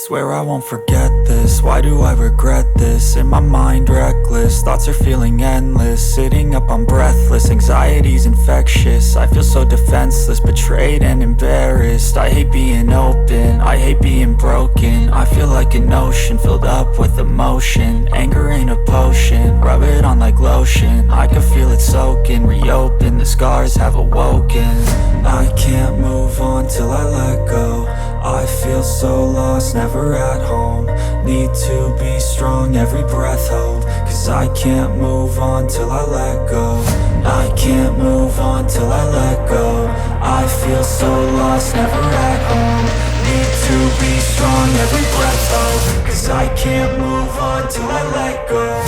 Swear I won't forget this, why do I regret this? In my mind reckless, thoughts are feeling endless. Sitting up, I'm breathless, anxiety's infectious. I feel so defenseless, betrayed and embarrassed. I hate being open, I hate being broken. I feel like an ocean, filled up with emotion. Anger ain't a potion, rub it on like lotion. I can feel it soaking, reopen, the scars have awoken. I can't move on till I let go. I feel so lost, never at home. Need to be strong, every breath hold. Cause I can't move on till I let go. I can't move on till I let go. I feel so lost, never at home. Need to be strong, every breath hold. Cause I can't move on till I let go.